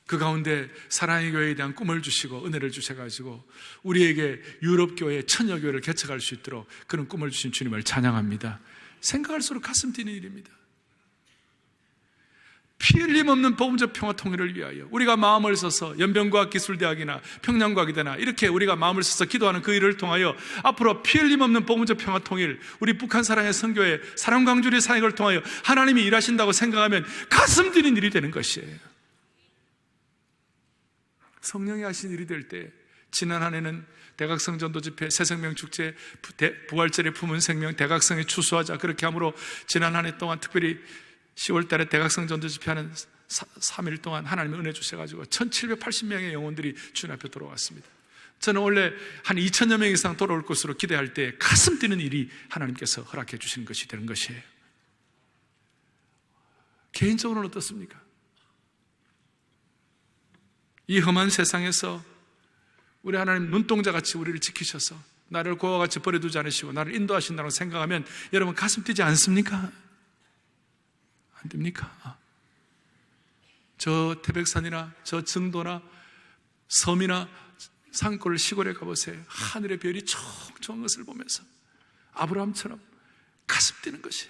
그 가운데 사랑의 교회에 대한 꿈을 주시고 은혜를 주셔가지고 우리에게 유럽교회 천여교회를 개척할 수 있도록 그런 꿈을 주신 주님을 찬양합니다. 생각할수록 가슴 뛰는 일입니다. 피 흘림 없는 복음적 평화 통일을 위하여 우리가 마음을 써서 연변과학 기술대학이나 평양과학이나 이렇게 우리가 마음을 써서 기도하는 그 일을 통하여 앞으로 피 흘림 없는 복음적 평화 통일, 우리 북한 사랑의 선교회 사랑 광주리 사역을 통하여 하나님이 일하신다고 생각하면 가슴 뛰는 일이 되는 것이에요. 성령이 하신 일이 될 때, 지난 한 해는 대각성 전도집회, 새생명축제, 부활절에 품은 생명, 대각성에 추수하자, 그렇게 함으로 지난 한 해 동안 특별히 10월 달에 대각성 전도집회하는 3일 동안 하나님의 은혜 주셔가지고 1780명의 영혼들이 주님 앞에 돌아왔습니다. 저는 원래 한 2000여 명 이상 돌아올 것으로 기대할 때 가슴 뛰는 일이 하나님께서 허락해 주시는 것이 되는 것이에요. 개인적으로는 어떻습니까? 이 험한 세상에서 우리 하나님 눈동자같이 우리를 지키셔서 나를 고와 같이 버려두지 않으시고 나를 인도하신다고 생각하면 여러분 가슴 뛰지 않습니까? 안 됩니까? 저 태백산이나 저 증도나 섬이나 산골 시골에 가보세요. 하늘의 별이 촉촉한 것을 보면서 아브라함처럼 가슴 뛰는 것이,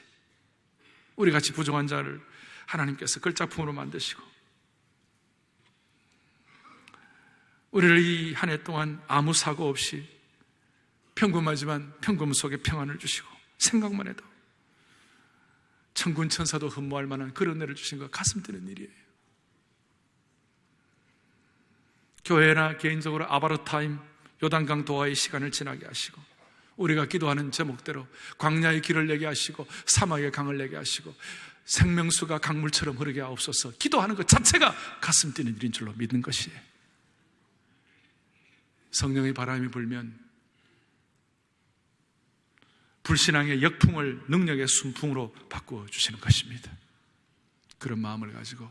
우리 같이 부족한 자를 하나님께서 걸작품으로 만드시고 우리를 이 한 해 동안 아무 사고 없이 평범하지만 평범 속에 평안을 주시고 생각만 해도 천군 천사도 흠모할 만한 그런 은혜를 주신 것, 가슴 뛰는 일이에요. 교회나 개인적으로 아바르타임 요단강 도하의 시간을 지나게 하시고 우리가 기도하는 제목대로 광야의 길을 내게 하시고 사막의 강을 내게 하시고 생명수가 강물처럼 흐르게 하옵소서. 기도하는 것 자체가 가슴 뛰는 일인 줄로 믿는 것이에요. 성령의 바람이 불면 불신앙의 역풍을 능력의 순풍으로 바꾸어 주시는 것입니다. 그런 마음을 가지고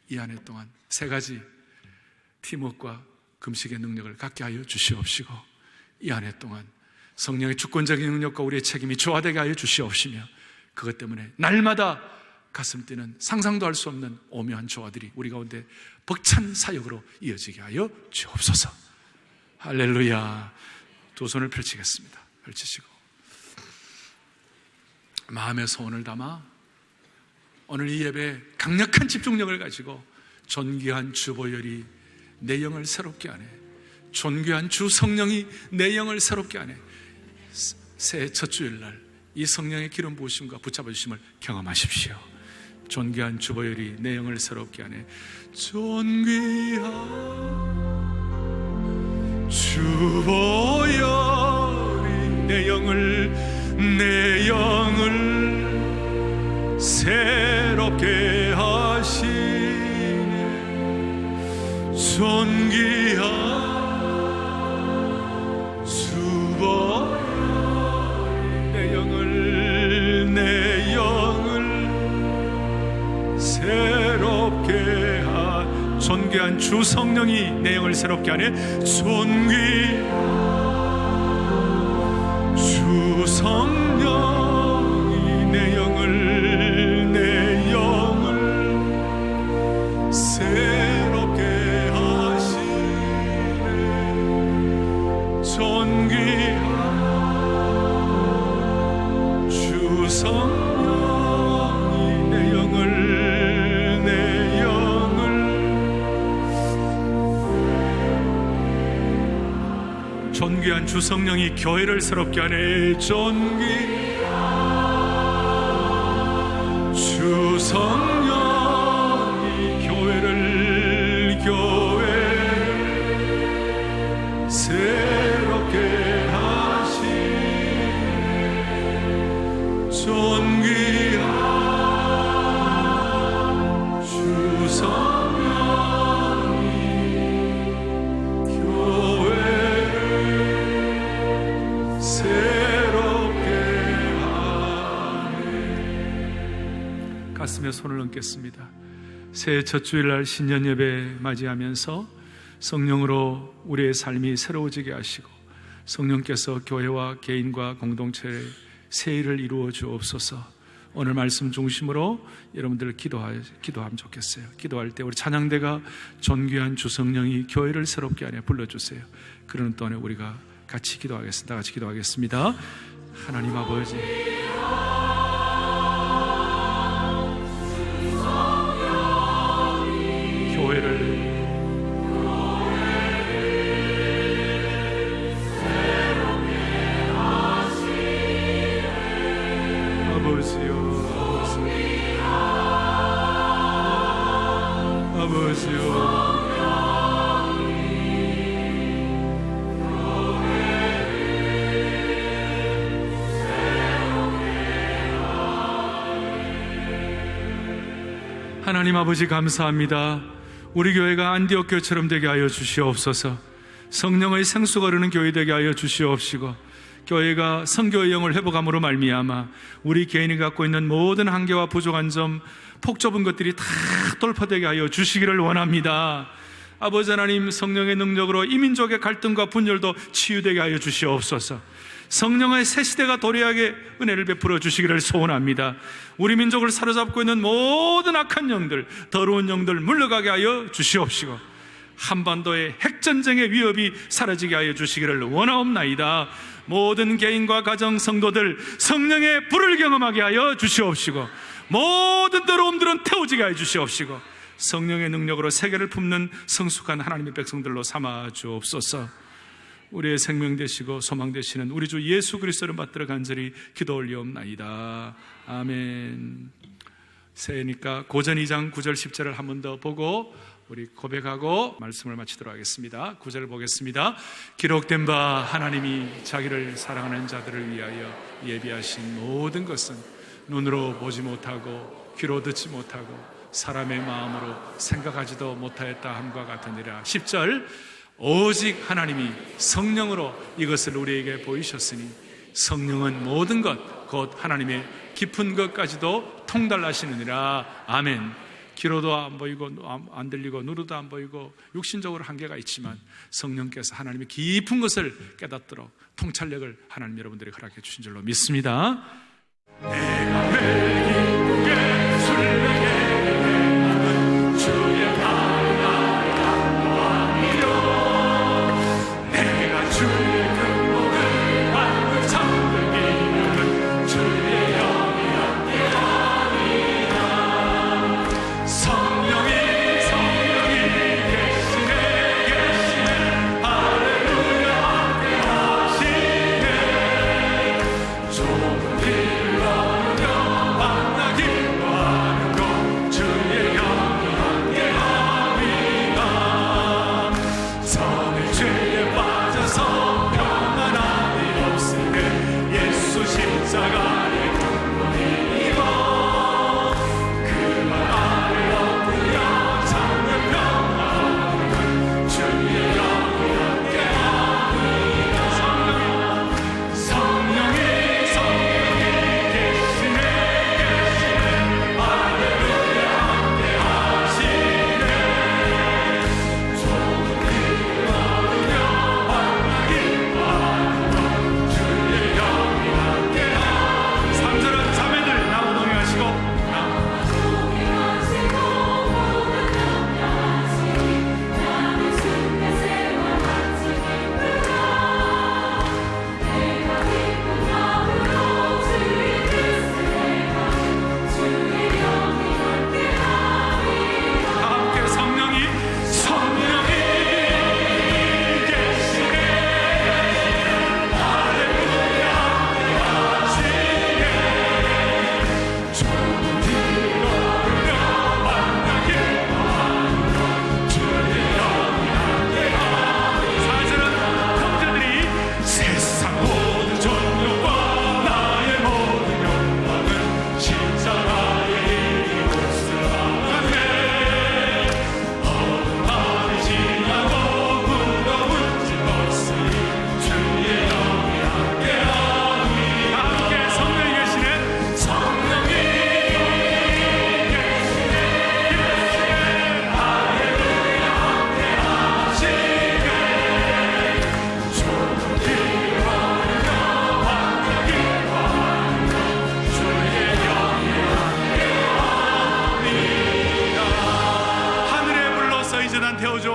이 한 해 동안 세 가지 팀워크와 금식의 능력을 갖게 하여 주시옵시고 이 한 해 동안 성령의 주권적인 능력과 우리의 책임이 조화되게 하여 주시옵시며 그것 때문에 날마다 가슴 뛰는 상상도 할 수 없는 오묘한 조화들이 우리 가운데 벅찬 사역으로 이어지게 하여 주옵소서. 할렐루야. 두 손을 펼치겠습니다. 펼치시고 마음의 소원을 담아 오늘 이 예배에 강력한 집중력을 가지고 존귀한 주보혈이 내 영을 새롭게 하네, 존귀한 주 성령이 내 영을 새롭게 하네, 새해 첫 주일날 이 성령의 기름 부으심과 붙잡아 주심을 경험하십시오. 존귀한 주보혈이 내 영을 새롭게 하네. 존귀한 주보혈이 내 영을 새롭게 하시네. 존귀한 주보혈이 내 영을 새롭게 하시네. 존귀한 주 성령이 내 영을 새롭게 하네. 존귀한 주 성령이 내 영을 새롭게 하시네. 존귀한 주 성령이 내 영을 존귀한 주 성령이 교회를 새롭게 하네. 존귀한 주 성령 가슴에 손을 얹겠습니다. 새해 첫 주일날 신년 예배 맞이하면서 성령으로 우리의 삶이 새로워지게 하시고 성령께서 교회와 개인과 공동체의 새 일을 이루어 주옵소서. 오늘 말씀 중심으로 여러분들 기도하면 좋겠어요. 기도할 때 우리 찬양대가 존귀한 주성령이 교회를 새롭게 하여 불러주세요. 그러는 동안에 우리가 같이 기도하겠습니다. 같이 기도하겠습니다. 하나님 아버지, 교회를 아버지요, 하나님 아버지 감사합니다. 우리 교회가 안디옥 교회처럼 되게 하여 주시옵소서. 성령의 생수가 흐르는 교회 되게 하여 주시옵시고 교회가 선교의 영을 회복함으로 말미암아 우리 개인이 갖고 있는 모든 한계와 부족한 점, 폭 좁은 것들이 다 돌파되게 하여 주시기를 원합니다. 아버지 하나님, 성령의 능력으로 이민족의 갈등과 분열도 치유되게 하여 주시옵소서. 성령의 새 시대가 도래하게 은혜를 베풀어 주시기를 소원합니다. 우리 민족을 사로잡고 있는 모든 악한 영들, 더러운 영들 물러가게 하여 주시옵시고 한반도의 핵전쟁의 위협이 사라지게 하여 주시기를 원하옵나이다. 모든 개인과 가정 성도들 성령의 불을 경험하게 하여 주시옵시고 모든 더러움들은 태워지게 하여 주시옵시고 성령의 능력으로 세계를 품는 성숙한 하나님의 백성들로 삼아 주옵소서. 우리의 생명 되시고 소망 되시는 우리 주 예수 그리스도를 받들어 간절히 기도 올리옵나이다. 아멘. 새해니까 고전 2장 9절 10절을 한 번 더 보고 우리 고백하고 말씀을 마치도록 하겠습니다. 9절을 보겠습니다. 기록된 바 하나님이 자기를 사랑하는 자들을 위하여 예비하신 모든 것은 눈으로 보지 못하고 귀로 듣지 못하고 사람의 마음으로 생각하지도 못하였다 함과 같으니라. 10절 오직 하나님이 성령으로 이것을 우리에게 보이셨으니 성령은 모든 것 곧 하나님의 깊은 것까지도 통달하시느니라. 아멘. 귀로도 안 보이고 안 들리고 눈으로도 안 보이고 육신적으로 한계가 있지만 성령께서 하나님의 깊은 것을 깨닫도록 통찰력을 하나님 여러분들이 허락해 주신 줄로 믿습니다. 내가 매일 기쁘게 술래게 행하는 주의 나라를 감도하며 내가 주의 근목을 만국 잠들이는 주의 영이 함께하리라. 성령이 계시네 할렐루야 함께하시네. 좁은 길을 걸으며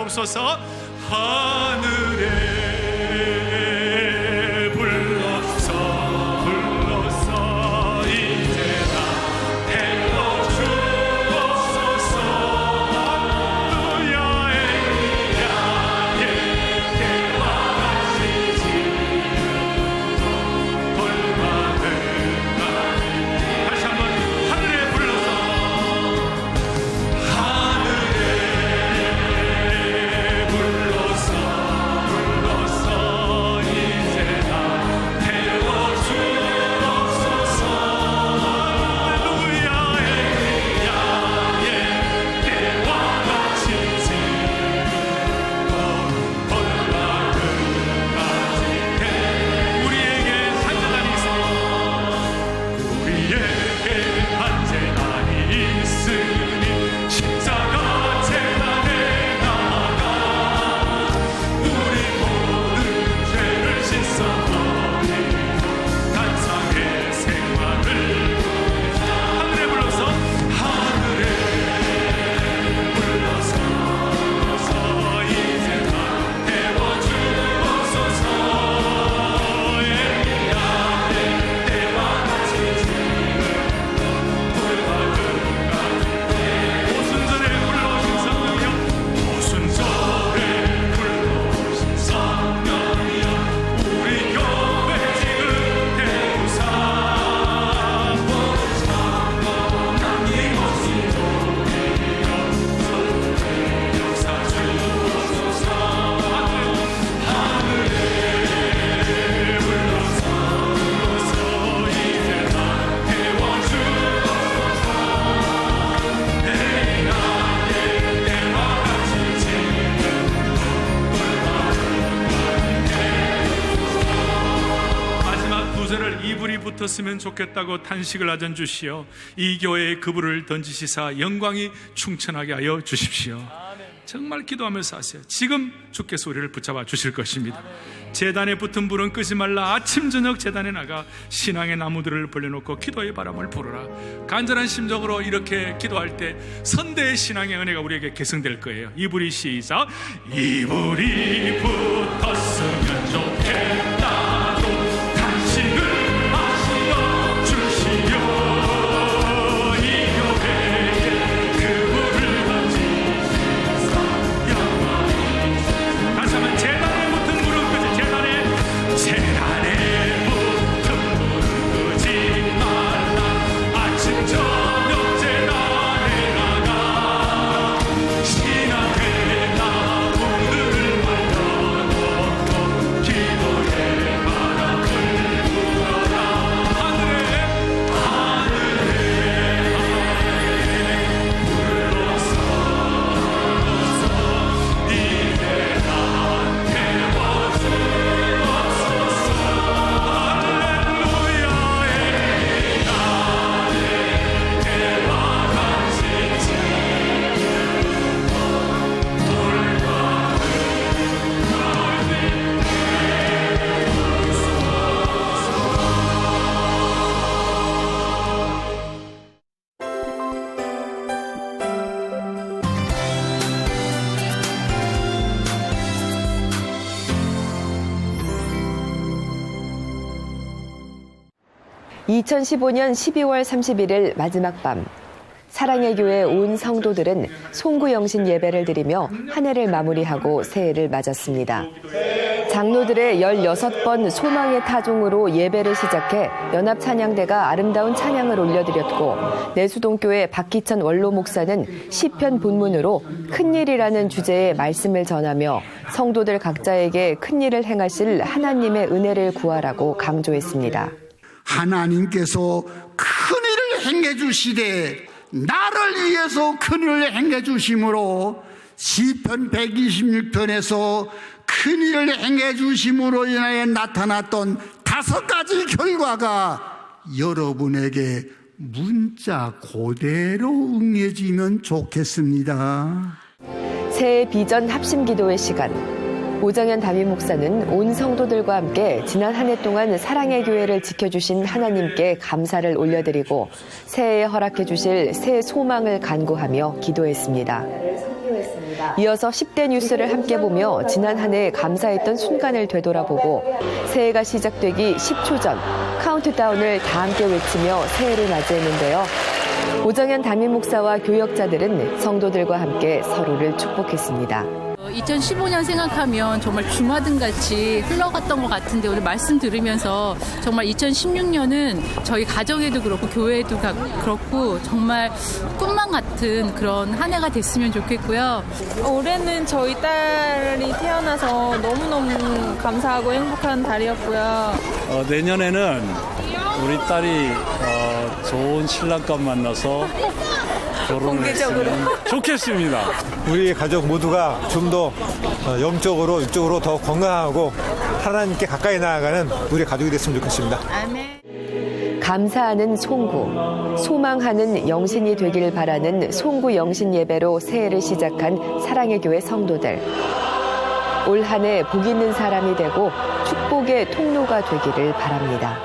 주옵소서. 하늘에 불러서 이제 나 태워주옵소서. 할렐루야. 엘리야의 때와 같이 지금도 돌아가는 날이. 다시 한번 하늘에 불러서 이제 나 태워주옵소서. 할렐루야. 엘리야의 때와 같이 지금도 돌아가는까지 우리에게 한재단이 있으니 십자가 재단에 나아가 우리 모든 죄를 씻어버리고 단상의 생활을 하늘에 불러서 이제 나 태워주옵소서. 엘리야의 때와 같이 오순절에 불러오신 성령이여, 오순절에 불러오신 성령이여, 우리 교회 지금 태우사 남이 없이 도리여 역사 주옵소서. 하늘에 불러서 이제 나 태워주옵소서. 마지막 구절을 이불이 붙었으면 좋겠다고 탄식을 하던 주시어 이 교회에 그불을 던지시사 영광이 충천하게 하여 주십시오. 정말 기도하면서 하세요. 지금 주께서 우리를 붙잡아 주실 것입니다. 제단에 붙은 불은 끄지 말라. 아침 저녁 제단에 나가 신앙의 나무들을 벌려놓고 기도의 바람을 불어라. 간절한 심정으로 이렇게 기도할 때 선대의 신앙의 은혜가 우리에게 계승될 거예요. 이불이 시작. 이불이 붙었으면 좋겠다고 탄식을 하시어 주시오. 이 교회에 그불을 던지시사 영광이. 다시 한번 제단에 붙은 불은 끄지. 제단에 붙은 불은 끄지 말라. 아침 저녁 제단에 나가 신앙의 나무들을 말려놓고 기도의 바람을 불어라. 하늘에 불러서 이제 나 태워주옵소서. 할렐루야. 엘리야의 때와 같이 지금도 돌아가는 날이 2015년 12월 31일 마지막 밤, 사랑의 교회 온 성도들은 송구영신 예배를 드리며 한 해를 마무리하고 새해를 맞았습니다. 장로들의 16번 소망의 타종으로 예배를 시작해 연합찬양대가 아름다운 찬양을 올려드렸고, 내수동교회 박기천 원로 목사는 시편 본문으로 큰일이라는 주제의 말씀을 전하며 성도들 각자에게 큰일을 행하실 하나님의 은혜를 구하라고 강조했습니다. 하나님께서 큰일을 행해 주시되 나를 위해서 큰일을 행해 주심으로 시편 126편에서 큰일을 행해 주심으로 인하여 나타났던 5가지 결과가 여러분에게 문자 그대로 응해지면 좋겠습니다. 새해 비전 합심 기도의 시간. 오정현 담임 목사는 온 성도들과 함께 지난 한 해 동안 사랑의 교회를 지켜주신 하나님께 감사를 올려드리고 새해에 허락해 주실 새 소망을 간구하며 기도했습니다. 이어서 10대 뉴스를 함께 보며 지난 한 해 감사했던 순간을 되돌아보고 새해가 시작되기 10초 전 카운트다운을 다 함께 외치며 새해를 맞이했는데요. 오정현 담임 목사와 교역자들은 성도들과 함께 서로를 축복했습니다. 2015년 생각하면 정말 주마등같이 흘러갔던 것 같은데 오늘 말씀 들으면서 정말 2016년은 저희 가정에도 그렇고 교회에도 그렇고 정말 꿈만 같은 그런 한 해가 됐으면 좋겠고요. 올해는 저희 딸이 태어나서 너무너무 감사하고 행복한 달이었고요. 내년에는 우리 딸이 좋은 신랑감 만나서 결혼을 했으면 좋겠습니다. 우리 가족 모두가 좀 더 영적으로 육적으로 더 건강하고 하나님께 가까이 나아가는 우리 가족이 됐으면 좋겠습니다. 아멘. 감사하는 송구, 소망하는 영신이 되길 바라는 송구 영신 예배로 새해를 시작한 사랑의 교회 성도들. 올 한 해 복 있는 사람이 되고 축복의 통로가 되기를 바랍니다.